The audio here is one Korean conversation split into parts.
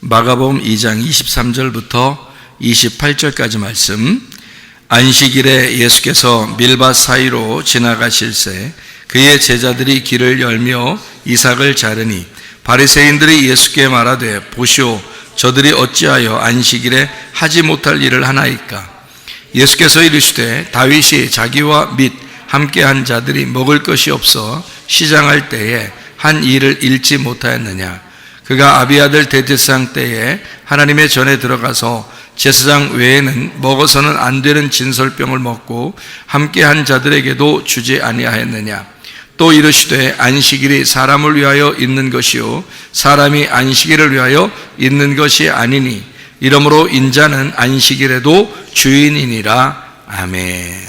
마가복음 2장 23절부터 28절까지 말씀. 안식일에 예수께서 밀밭 사이로 지나가실새 그의 제자들이 길을 열며 이삭을 자르니 바리새인들이 예수께 말하되 보시오, 저들이 어찌하여 안식일에 하지 못할 일을 하나이까? 예수께서 이르시되 다윗이 자기와 및 함께한 자들이 먹을 것이 없어 시장할 때에 한 일을 잃지 못하였느냐? 그가 아비아들 대제사장 때에 하나님의 전에 들어가서 제사장 외에는 먹어서는 안 되는 진설병을 먹고 함께한 자들에게도 주지 아니하였느냐? 또 이르시되 안식일이 사람을 위하여 있는 것이요 사람이 안식일을 위하여 있는 것이 아니니 이러므로 인자는 안식일에도 주인이니라. 아멘.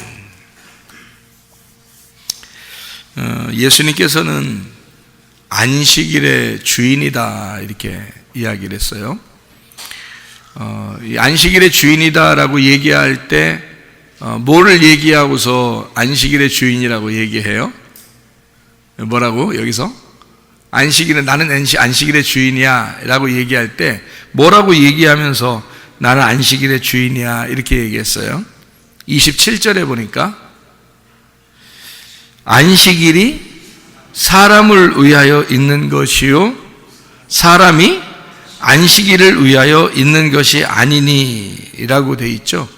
예수님께서는 안식일의 주인이다 이렇게 이야기를 했어요. 이 안식일의 주인이다라고 얘기할 때 뭐를 얘기하고서 안식일의 주인이라고 얘기해요? 뭐라고 여기서? 나는 안식일의 주인이야 라고 얘기할 때 뭐라고 얘기하면서 나는 안식일의 주인이야 이렇게 얘기했어요? 27절에 보니까 안식일이 사람을 위하여 있는 것이요 사람이 안식일을 위하여 있는 것이 아니니 라고 되어 있죠.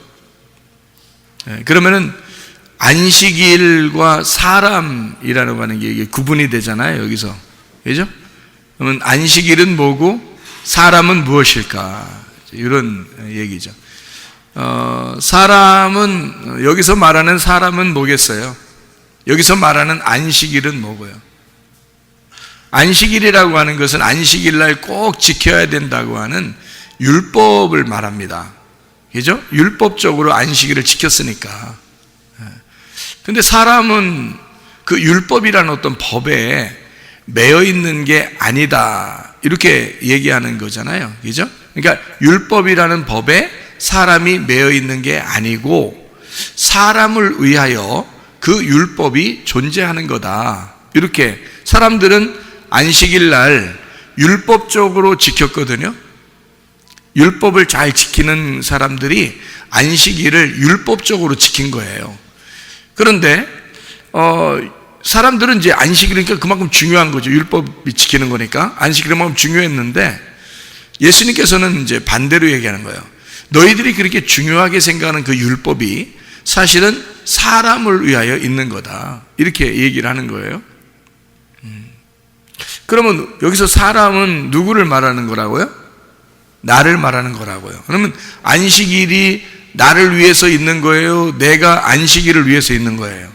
그러면은 안식일과 사람이라고 하는 게 구분이 되잖아요 여기서. 그죠? 그러면 안식일은 뭐고 사람은 무엇일까? 이런 얘기죠. 사람은 여기서 말하는 사람은 뭐겠어요? 여기서 말하는 안식일은 뭐고요? 안식일이라고 하는 것은 안식일날 꼭 지켜야 된다고 하는 율법을 말합니다. 그죠? 율법적으로 안식일을 지켰으니까. 근데 사람은 그 율법이라는 어떤 법에 매여 있는 게 아니다. 이렇게 얘기하는 거잖아요. 그죠? 그러니까 율법이라는 법에 사람이 매여 있는 게 아니고 사람을 위하여 그 율법이 존재하는 거다. 이렇게 사람들은 안식일 날 율법적으로 지켰거든요. 율법을 잘 지키는 사람들이 안식일을 율법적으로 지킨 거예요. 그런데 사람들은 이제 안식일이니까 그만큼 중요한 거죠. 율법이 지키는 거니까 안식일이 그만큼 중요했는데 예수님께서는 이제 반대로 얘기하는 거예요. 너희들이 그렇게 중요하게 생각하는 그 율법이 사실은 사람을 위하여 있는 거다. 이렇게 얘기를 하는 거예요. 그러면 여기서 사람은 누구를 말하는 거라고요? 나를 말하는 거라고요. 그러면 안식일이 나를 위해서 있는 거예요? 내가 안식일을 위해서 있는 거예요?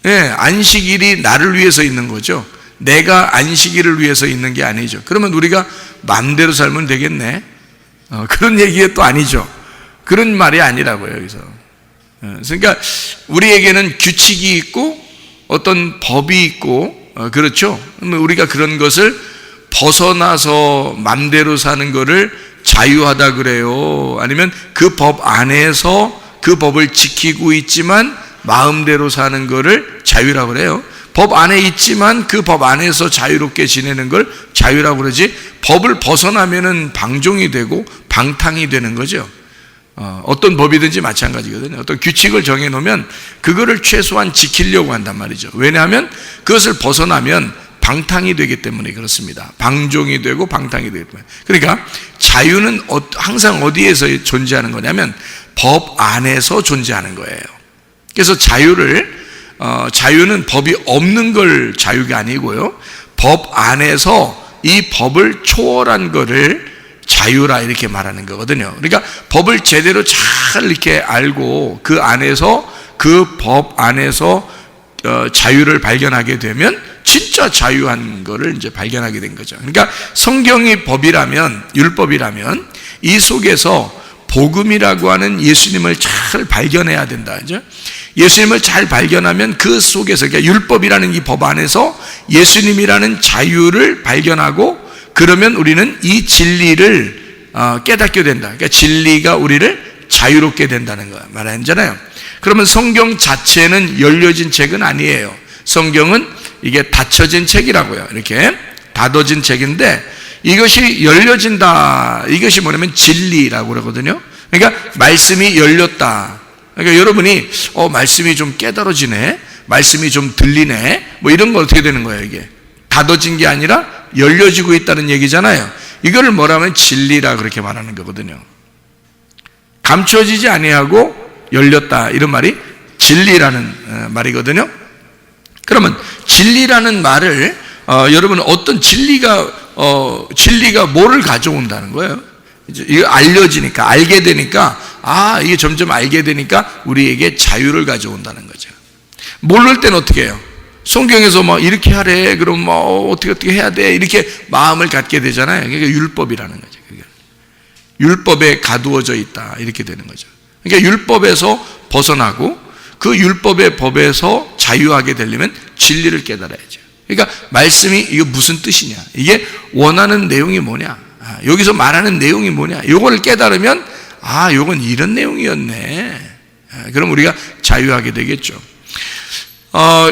네, 안식일이 나를 위해서 있는 거죠. 내가 안식일을 위해서 있는 게 아니죠. 그러면 우리가 마음대로 살면 되겠네. 그런 얘기가 또 아니죠. 그런 말이 아니라고요 여기서. 그러니까 우리에게는 규칙이 있고 어떤 법이 있고 그렇죠. 우리가 그런 것을 벗어나서 맘대로 사는 거를 자유하다 그래요? 아니면 그 법 안에서 그 법을 지키고 있지만 마음대로 사는 거를 자유라고 그래요? 법 안에 있지만 그 법 안에서 자유롭게 지내는 걸 자유라고 그러지, 법을 벗어나면은 방종이 되고 방탕이 되는 거죠. 어떤 법이든지 마찬가지거든요. 어떤 규칙을 정해놓으면 그거를 최소한 지키려고 한단 말이죠. 왜냐하면 그것을 벗어나면 방탕이 되기 때문에 그렇습니다. 방종이 되고 방탕이 되기 때문에. 그러니까 자유는 항상 어디에서 존재하는 거냐면 법 안에서 존재하는 거예요. 그래서 자유는 법이 없는 걸 자유가 아니고요, 법 안에서 이 법을 초월한 거를 자유라 이렇게 말하는 거거든요. 그러니까 법을 제대로 잘 이렇게 알고 그 안에서 그 법 안에서 자유를 발견하게 되면 진짜 자유한 거를 이제 발견하게 된 거죠. 그러니까 성경이 법이라면, 율법이라면 이 속에서 복음이라고 하는 예수님을 잘 발견해야 된다. 그죠? 예수님을 잘 발견하면 그 속에서, 그러니까 율법이라는 이 법 안에서 예수님이라는 자유를 발견하고, 그러면 우리는 이 진리를 깨닫게 된다. 그러니까 진리가 우리를 자유롭게 된다는 거 말하잖아요. 그러면 성경 자체는 열려진 책은 아니에요. 성경은 이게 닫혀진 책이라고요. 이렇게 닫아진 책인데, 이것이 열려진다. 이것이 뭐냐면 진리라고 그러거든요. 그러니까 말씀이 열렸다. 그러니까 여러분이 말씀이 좀 깨달아지네, 말씀이 좀 들리네, 뭐 이런 거 어떻게 되는 거예요? 이게 닫아진 게 아니라 열려지고 있다는 얘기잖아요. 이거를 뭐라면 진리라 그렇게 말하는 거거든요. 감춰지지 아니하고 열렸다, 이런 말이 진리라는 말이거든요. 그러면 진리라는 말을 여러분 어떤 진리가 뭐를 가져온다는 거예요? 이거 알려지니까, 알게 되니까, 이게 점점 알게 되니까 우리에게 자유를 가져온다는 거죠. 모를 때는 어떻게 해요? 성경에서 뭐 이렇게 하래, 그럼 뭐 어떻게 해야 돼, 이렇게 마음을 갖게 되잖아요. 그게 율법이라는 거죠. 그게 율법에 가두어져 있다, 이렇게 되는 거죠. 그러니까 율법에서 벗어나고 그 율법의 법에서 자유하게 되려면 진리를 깨달아야죠. 그러니까 말씀이 이거 무슨 뜻이냐, 이게 원하는 내용이 뭐냐, 여기서 말하는 내용이 뭐냐, 이걸 깨달으면 이건 이런 내용이었네. 그럼 우리가 자유하게 되겠죠.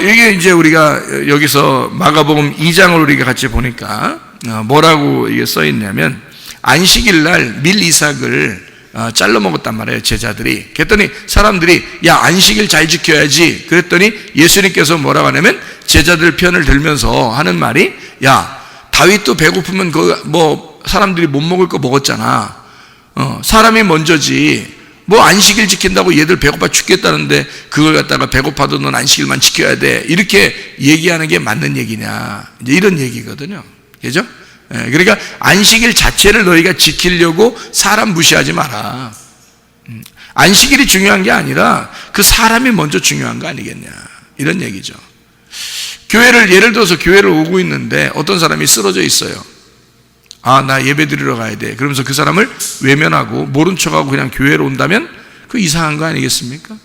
이게 이제 우리가 여기서 마가복음 2장을 우리가 같이 보니까 뭐라고 이게 써 있냐면, 안식일 날 밀 이삭을 잘라 먹었단 말이에요, 제자들이. 그랬더니 사람들이 야, 안식일 잘 지켜야지. 그랬더니 예수님께서 뭐라고 하냐면, 제자들 편을 들면서 하는 말이, 야, 다윗도 배고프면 사람들이 못 먹을 거 먹었잖아. 사람이 먼저지. 뭐 안식일 지킨다고 얘들 배고파 죽겠다는데 그걸 갖다가 배고파도 넌 안식일만 지켜야 돼, 이렇게 얘기하는 게 맞는 얘기냐, 이제 이런 얘기거든요. 그죠? 그러니까 안식일 자체를 너희가 지키려고 사람 무시하지 마라. 안식일이 중요한 게 아니라 그 사람이 먼저 중요한 거 아니겠냐, 이런 얘기죠. 교회를, 예를 들어서 교회를 오고 있는데 어떤 사람이 쓰러져 있어요. 나 예배 드리러 가야 돼. 그러면서 그 사람을 외면하고 모른 척하고 그냥 교회로 온다면 그 이상한 거 아니겠습니까?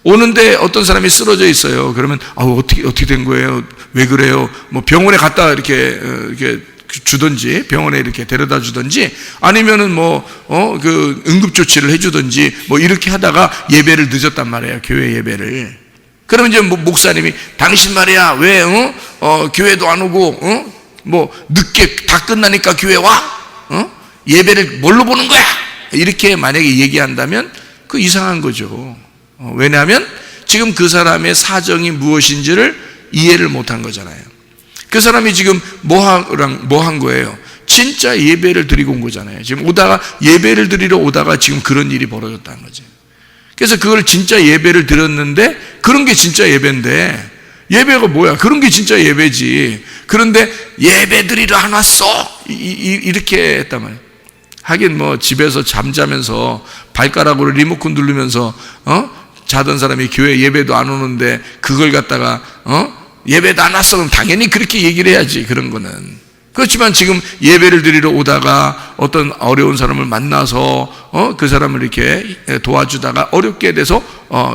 오는데 어떤 사람이 쓰러져 있어요. 그러면 어떻게 된 거예요? 왜 그래요? 뭐 병원에 갔다 이렇게 주든지, 병원에 이렇게 데려다 주든지, 아니면은 그 응급 조치를 해주든지, 뭐 이렇게 하다가 예배를 늦었단 말이에요, 교회 예배를. 그러면 이제 목사님이 당신 말이야 왜 교회도 안 오고 늦게 다 끝나니까 교회 와? 예배를 뭘로 보는 거야? 이렇게 만약에 얘기한다면 그 이상한 거죠. 왜냐하면 지금 그 사람의 사정이 무엇인지를 이해를 못한 거잖아요. 그 사람이 지금 뭐 한 거예요? 진짜 예배를 드리고 온 거잖아요. 지금 예배를 드리러 오다가 지금 그런 일이 벌어졌다는 거죠. 그래서 그걸 진짜 예배를 드렸는데, 그런 게 진짜 예배인데, 예배가 뭐야? 그런 게 진짜 예배지. 그런데 예배 드리러 안 왔어, 이렇게 했단 말이에요. 하긴 집에서 잠자면서 발가락으로 리모컨 누르면서 자던 사람이 교회 예배도 안 오는데 그걸 갖다가 예배도 안 왔어, 그럼 당연히 그렇게 얘기를 해야지, 그런 거는. 그렇지만 지금 예배를 드리러 오다가 어떤 어려운 사람을 만나서 그 사람을 이렇게 도와주다가 어렵게 돼서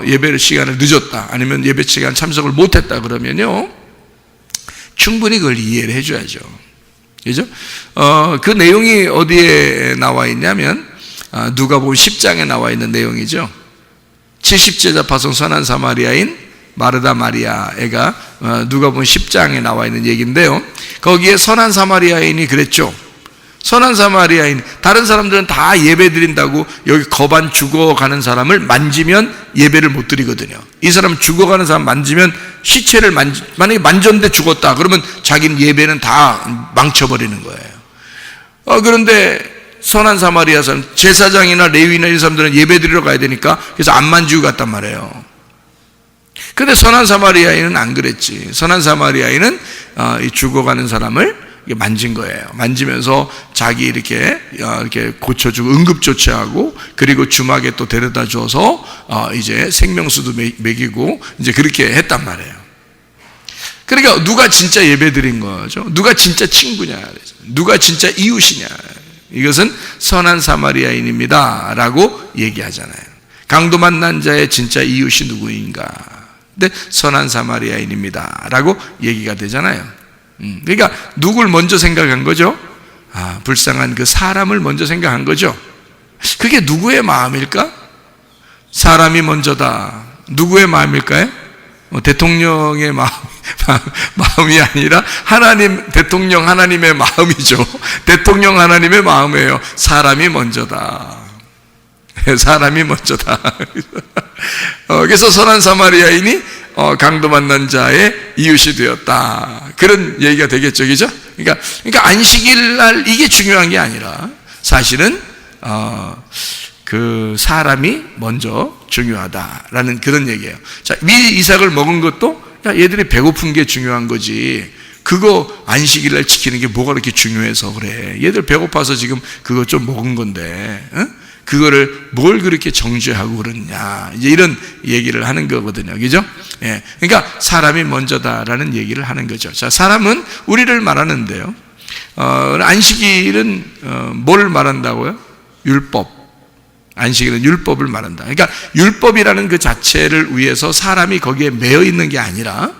예배 시간을 늦었다, 아니면 예배 시간 참석을 못했다, 그러면요 충분히 그걸 이해를 해줘야죠. 그죠? 그 내용이 어디에 나와 있냐면 누가복음 10장에 나와 있는 내용이죠. 70제자 파송 선한 사마리아인 마르다 마리아 애가 누가복음 10장에 나와 있는 얘기인데요, 거기에 선한 사마리아인이 그랬죠. 선한 사마리아인, 다른 사람들은 다 예배 드린다고 여기 거반 죽어가는 사람을 만지면 예배를 못 드리거든요. 이 사람 죽어가는 사람 만지면 시체를 만약에 만졌는데 죽었다 그러면 자기는 예배는 다 망쳐버리는 거예요. 그런데 선한 사마리아 사람, 제사장이나 레위나 이런 사람들은 예배 드리러 가야 되니까 그래서 안 만지고 갔단 말이에요. 근데 선한 사마리아인은 안 그랬지. 선한 사마리아인은 이 죽어가는 사람을 만진 거예요. 만지면서 자기 이렇게 고쳐주고 응급조치하고, 그리고 주막에 또 데려다 줘서 이제 생명수도 먹이고 이제 그렇게 했단 말이에요. 그러니까 누가 진짜 예배 드린 거죠? 누가 진짜 친구냐? 누가 진짜 이웃이냐? 이것은 선한 사마리아인입니다 라고 얘기하잖아요. 강도 만난 자의 진짜 이웃이 누구인가? 근데 선한 사마리아인입니다 라고 얘기가 되잖아요. 그러니까 누굴 먼저 생각한 거죠? 불쌍한 그 사람을 먼저 생각한 거죠. 그게 누구의 마음일까? 사람이 먼저다. 누구의 마음일까요? 대통령의 마음이 아니라 대통령 하나님의 마음이죠. 대통령 하나님의 마음이에요. 사람이 먼저다. 사람이 먼저다. 그래서 선한 사마리아인이 강도 만난 자의 이웃이 되었다. 그런 얘기가 되겠죠, 그죠? 그러니까 안식일 날 이게 중요한 게 아니라 사실은 그 사람이 먼저 중요하다라는 그런 얘기예요. 자, 이삭을 먹은 것도 얘들이 배고픈 게 중요한 거지. 그거 안식일 날 지키는 게 뭐가 그렇게 중요해서 그래. 얘들 배고파서 지금 그거 좀 먹은 건데, 그거를 뭘 그렇게 정죄하고 그러냐. 이제 이런 얘기를 하는 거거든요. 그죠? 예. 그러니까 사람이 먼저다라는 얘기를 하는 거죠. 자, 사람은 우리를 말하는데요. 안식일은 뭘 말한다고요? 율법. 안식일은 율법을 말한다. 그러니까 율법이라는 그 자체를 위해서 사람이 거기에 매여 있는 게 아니라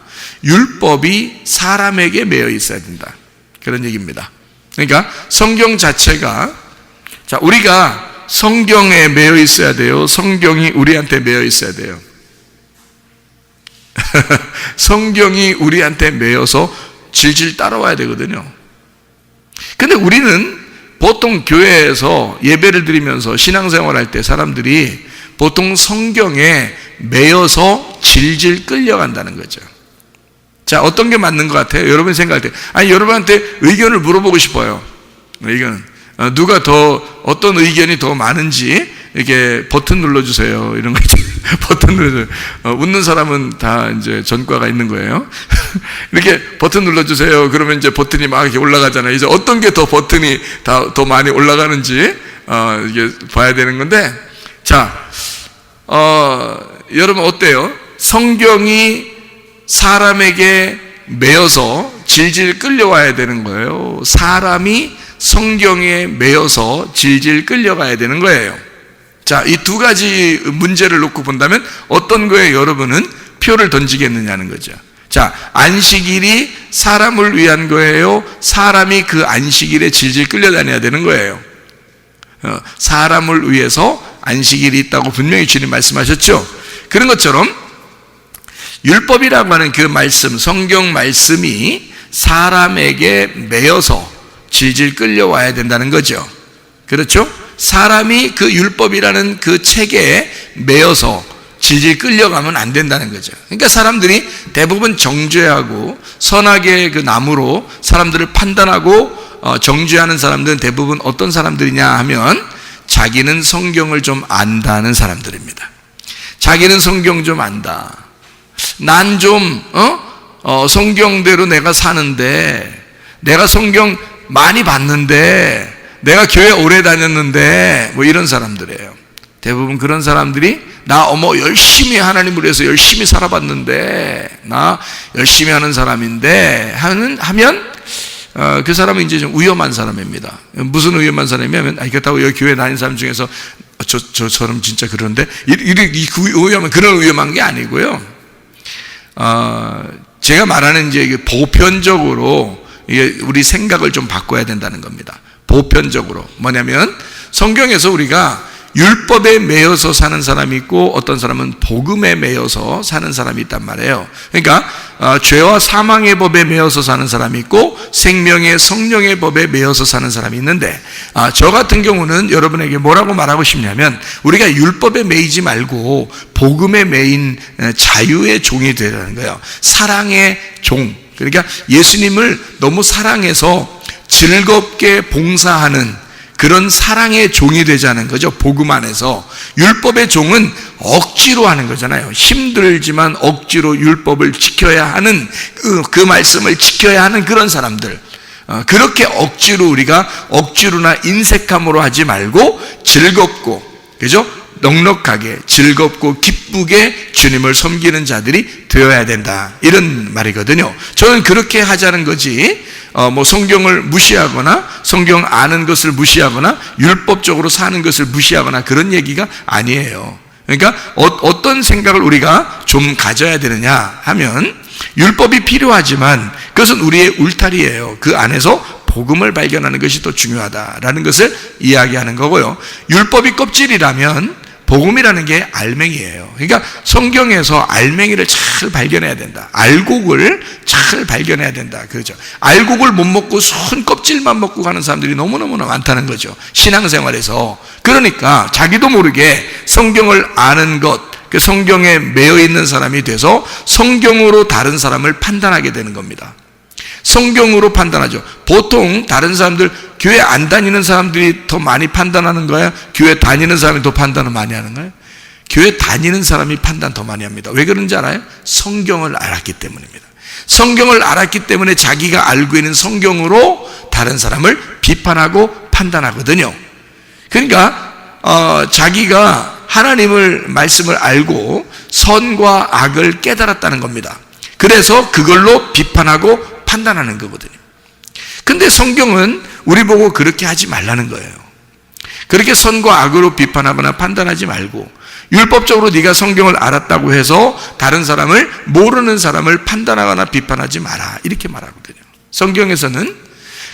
율법이 사람에게 매여 있어야 된다. 그런 얘기입니다. 그러니까 성경 자체가, 자, 우리가 성경에 매여 있어야 돼요? 성경이 우리한테 매여 있어야 돼요? 성경이 우리한테 매여서 질질 따라와야 되거든요. 근데 우리는 보통 교회에서 예배를 드리면서 신앙생활 할 때 사람들이 보통 성경에 매여서 질질 끌려간다는 거죠. 자, 어떤 게 맞는 것 같아요? 여러분이 생각할 때. 아니, 여러분한테 의견을 물어보고 싶어요. 의견. 누가 어떤 의견이 더 많은지 이렇게 버튼 눌러주세요. 이런 거 있잖아요. 버튼 눌러주세요. 웃는 사람은 다 이제 전과가 있는 거예요. 이렇게 버튼 눌러주세요. 그러면 이제 버튼이 막 이렇게 올라가잖아요. 이제 어떤 게 버튼이 더 많이 올라가는지, 이게 봐야 되는 건데, 자, 여러분 어때요? 성경이 사람에게 매여서 질질 끌려와야 되는 거예요? 사람이 성경에 매여서 질질 끌려가야 되는 거예요. 자, 이 두 가지 문제를 놓고 본다면 어떤 거에 여러분은 표를 던지겠느냐는 거죠. 자, 안식일이 사람을 위한 거예요? 사람이 그 안식일에 질질 끌려다녀야 되는 거예요? 사람을 위해서 안식일이 있다고 분명히 주님 말씀하셨죠. 그런 것처럼 율법이라고 하는 그 말씀, 성경 말씀이 사람에게 매여서 질질 끌려와야 된다는 거죠. 그렇죠? 사람이 그 율법이라는 그 책에 매여서 질질 끌려가면 안 된다는 거죠. 그러니까 사람들이 대부분 정죄하고 선악의 그 나무로 사람들을 판단하고 정죄하는 사람들은 대부분 어떤 사람들이냐 하면 자기는 성경을 좀 안다는 사람들입니다. 자기는 성경 좀 안다. 난 좀 성경대로 내가 사는데, 내가 성경 많이 봤는데, 내가 교회 오래 다녔는데, 뭐 이런 사람들이에요. 대부분 그런 사람들이 나 열심히 하나님을 위해서 열심히 살아봤는데, 나 열심히 하는 사람인데 하면 그 사람은 이제 좀 위험한 사람입니다. 무슨 위험한 사람이냐면, 그렇다고 여기 교회 다니는 사람 중에서 저 사람 진짜 그런데 그런 위험한 게 아니고요. 제가 말하는 이제 보편적으로 이게 우리 생각을 좀 바꿔야 된다는 겁니다. 보편적으로 뭐냐면 성경에서 우리가 율법에 매여서 사는 사람이 있고 어떤 사람은 복음에 매여서 사는 사람이 있단 말이에요. 그러니까 죄와 사망의 법에 매여서 사는 사람이 있고 생명의 성령의 법에 매여서 사는 사람이 있는데, 저 같은 경우는 여러분에게 뭐라고 말하고 싶냐면 우리가 율법에 매이지 말고 복음에 매인 자유의 종이 되라는 거예요. 사랑의 종. 그러니까 예수님을 너무 사랑해서 즐겁게 봉사하는 그런 사랑의 종이 되자는 거죠. 복음 안에서. 율법의 종은 억지로 하는 거잖아요. 힘들지만 억지로 율법을 지켜야 하는 그 말씀을 지켜야 하는 그런 사람들. 그렇게 억지로나 인색함으로 하지 말고 즐겁고, 그죠? 넉넉하게 즐겁고 기쁘게 주님을 섬기는 자들이 되어야 된다, 이런 말이거든요. 저는 그렇게 하자는 거지, 성경을 무시하거나 성경 아는 것을 무시하거나 율법적으로 사는 것을 무시하거나 그런 얘기가 아니에요. 그러니까 어떤 생각을 우리가 좀 가져야 되느냐 하면, 율법이 필요하지만 그것은 우리의 울타리예요. 그 안에서 복음을 발견하는 것이 더 중요하다라는 것을 이야기하는 거고요. 율법이 껍질이라면 복음이라는 게 알맹이에요. 그러니까 성경에서 알맹이를 잘 발견해야 된다. 알곡을 잘 발견해야 된다. 그렇죠. 알곡을 못 먹고 순 껍질만 먹고 가는 사람들이 너무너무나 많다는 거죠. 신앙생활에서. 그러니까 자기도 모르게 성경을 아는 것, 그 성경에 매여 있는 사람이 돼서 성경으로 다른 사람을 판단하게 되는 겁니다. 성경으로 판단하죠. 보통 다른 사람들, 교회 안 다니는 사람들이 더 많이 판단하는 거야? 교회 다니는 사람이 더 판단을 많이 하는 거야? 교회 다니는 사람이 판단 더 많이 합니다. 왜 그런지 알아요? 성경을 알았기 때문입니다. 성경을 알았기 때문에 자기가 알고 있는 성경으로 다른 사람을 비판하고 판단하거든요. 그러니까 자기가 하나님을 말씀을 알고 선과 악을 깨달았다는 겁니다. 그래서 그걸로 비판하고 판단하는 거거든요. 근데 성경은 우리 보고 그렇게 하지 말라는 거예요. 그렇게 선과 악으로 비판하거나 판단하지 말고 율법적으로 네가 성경을 알았다고 해서 다른 사람을, 모르는 사람을 판단하거나 비판하지 마라, 이렇게 말하거든요. 성경에서는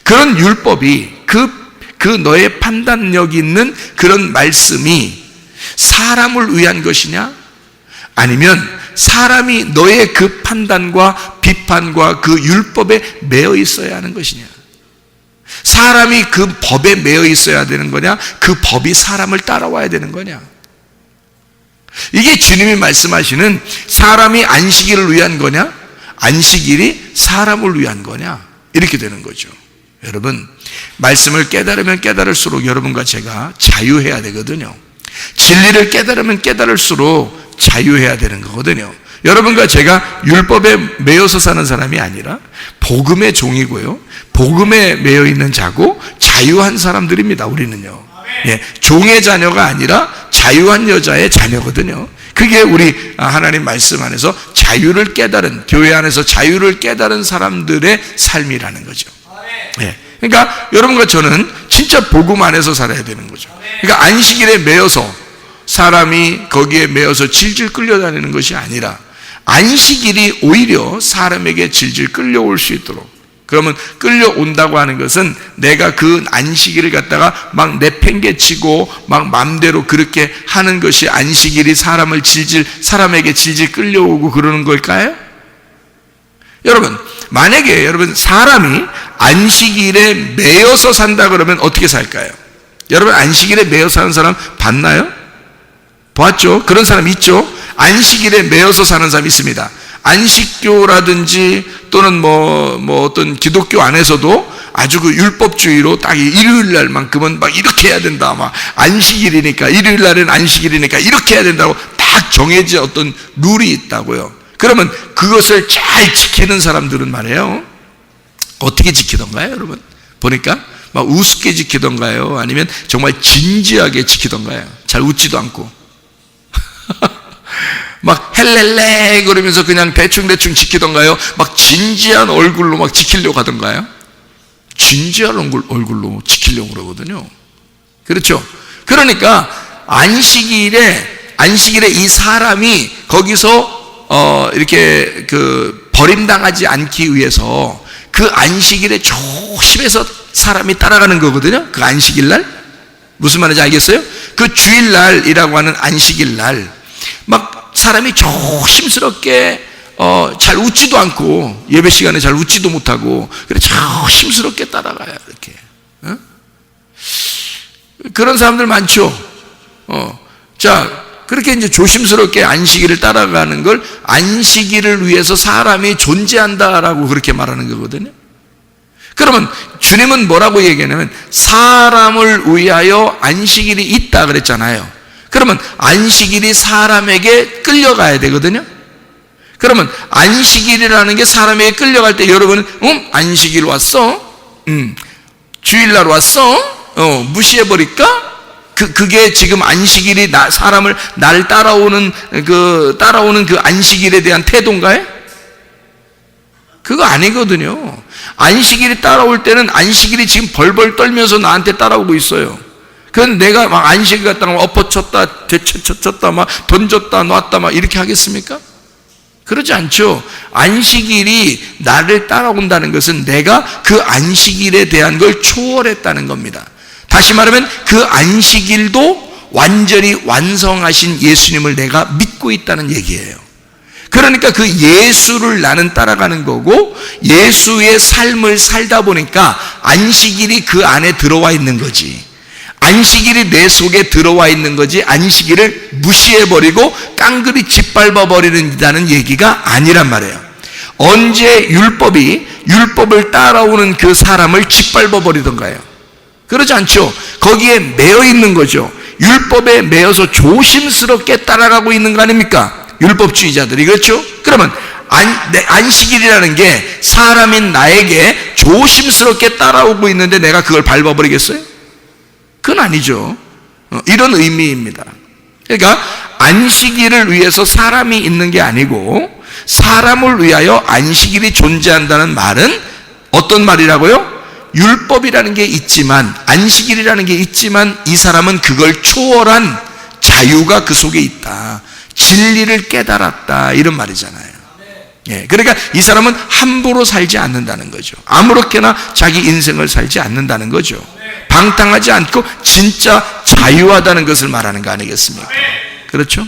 그런 율법이 그 너의 판단력 있는 그런 말씀이 사람을 위한 것이냐, 아니면 사람이 너의 그 판단과 비판과 그 율법에 매여 있어야 하는 것이냐, 사람이 그 법에 매여 있어야 되는 거냐, 그 법이 사람을 따라와야 되는 거냐. 이게 주님이 말씀하시는 사람이 안식일을 위한 거냐, 안식일이 사람을 위한 거냐, 이렇게 되는 거죠. 여러분, 말씀을 깨달으면 깨달을수록 여러분과 제가 자유해야 되거든요. 진리를 깨달으면 깨달을수록 자유해야 되는 거거든요. 여러분과 제가 율법에 매여서 사는 사람이 아니라 복음의 종이고요, 복음에 매여 있는 자고 자유한 사람들입니다. 우리는요, 예, 종의 자녀가 아니라 자유한 여자의 자녀거든요. 그게 우리 하나님 말씀 안에서 자유를 깨달은, 교회 안에서 자유를 깨달은 사람들의 삶이라는 거죠. 예, 그러니까 여러분과 저는 진짜 복음 안에서 살아야 되는 거죠. 그러니까 안식일에 매여서 사람이 거기에 매여서 질질 끌려다니는 것이 아니라 안식일이 오히려 사람에게 질질 끌려올 수 있도록, 그러면 끌려온다고 하는 것은 내가 그 안식일을 갖다가 막 내팽개치고 막 맘대로 그렇게 하는 것이 안식일이 사람에게 질질 끌려오고 그러는 걸까요? 여러분, 만약에 여러분 사람이 안식일에 매여서 산다 그러면 어떻게 살까요? 여러분, 안식일에 매여 사는 사람 봤나요? 봤죠? 그런 사람 있죠? 안식일에 매여서 사는 사람이 있습니다. 안식교라든지 또는 어떤 기독교 안에서도 아주 그 율법주의로 딱 일요일 날만큼은 막 이렇게 해야 된다, 막 안식일이니까, 일요일 날은 안식일이니까 이렇게 해야 된다고 딱 정해진 어떤 룰이 있다고요. 그러면 그것을 잘 지키는 사람들은 말이에요, 어떻게 지키던가요? 여러분 보니까 막 우습게 지키던가요, 아니면 정말 진지하게 지키던가요? 잘 웃지도 않고 막 헬렐레 그러면서 그냥 대충대충 지키던가요? 막 진지한 얼굴로 막 지키려고 하던가요? 진지한 얼굴로 지키려고 그러거든요. 그렇죠? 그러니까 안식일에 이 사람이 거기서 이렇게 그 버림당하지 않기 위해서 그 안식일에 조심해서 사람이 따라가는 거거든요. 그 안식일 날, 무슨 말인지 알겠어요? 그 주일날이라고 하는 안식일 날 막 사람이 조심스럽게 잘 웃지도 않고, 예배 시간에 잘 웃지도 못하고, 그래 조심스럽게 따라가요. 이렇게 그런 사람들 많죠. 자, 그렇게 이제 조심스럽게 안식일을 따라가는 걸 안식일을 위해서 사람이 존재한다라고 그렇게 말하는 거거든요. 그러면 주님은 뭐라고 얘기하냐면 사람을 위하여 안식일이 있다 그랬잖아요. 그러면 안식일이 사람에게 끌려가야 되거든요. 그러면 안식일이라는 게 사람에게 끌려갈 때 여러분은 안식일 왔어? 주일날 왔어? 무시해버릴까? 그게 지금 안식일이 나를 따라오는 그 안식일에 대한 태도인가요? 그거 아니거든요. 안식일이 따라올 때는 안식일이 지금 벌벌 떨면서 나한테 따라오고 있어요. 그건 내가 막 안식일 갔다가 엎어쳤다, 되쳤다, 막 던졌다, 놨다, 막 이렇게 하겠습니까? 그러지 않죠. 안식일이 나를 따라온다는 것은 내가 그 안식일에 대한 걸 초월했다는 겁니다. 다시 말하면 그 안식일도 완전히 완성하신 예수님을 내가 믿고 있다는 얘기예요. 그러니까 그 예수를 나는 따라가는 거고, 예수의 삶을 살다 보니까 안식일이 그 안에 들어와 있는 거지. 안식일이 내 속에 들어와 있는 거지, 안식일을 무시해버리고 깡그리 짓밟아버리는다는 얘기가 아니란 말이에요. 언제 율법을 따라오는 그 사람을 짓밟아버리던가요? 그러지 않죠. 거기에 매여 있는 거죠. 율법에 매여서 조심스럽게 따라가고 있는 거 아닙니까? 율법주의자들이. 그렇죠? 그러면 안식일이라는 게 사람인 나에게 조심스럽게 따라오고 있는데 내가 그걸 밟아버리겠어요? 그건 아니죠. 이런 의미입니다. 그러니까 안식일을 위해서 사람이 있는 게 아니고, 사람을 위하여 안식일이 존재한다는 말은 어떤 말이라고요? 율법이라는 게 있지만, 안식일이라는 게 있지만, 이 사람은 그걸 초월한 자유가 그 속에 있다. 진리를 깨달았다, 이런 말이잖아요. 예, 그러니까 이 사람은 함부로 살지 않는다는 거죠. 아무렇게나 자기 인생을 살지 않는다는 거죠. 방탕하지 않고 진짜 자유하다는 것을 말하는 거 아니겠습니까? 그렇죠?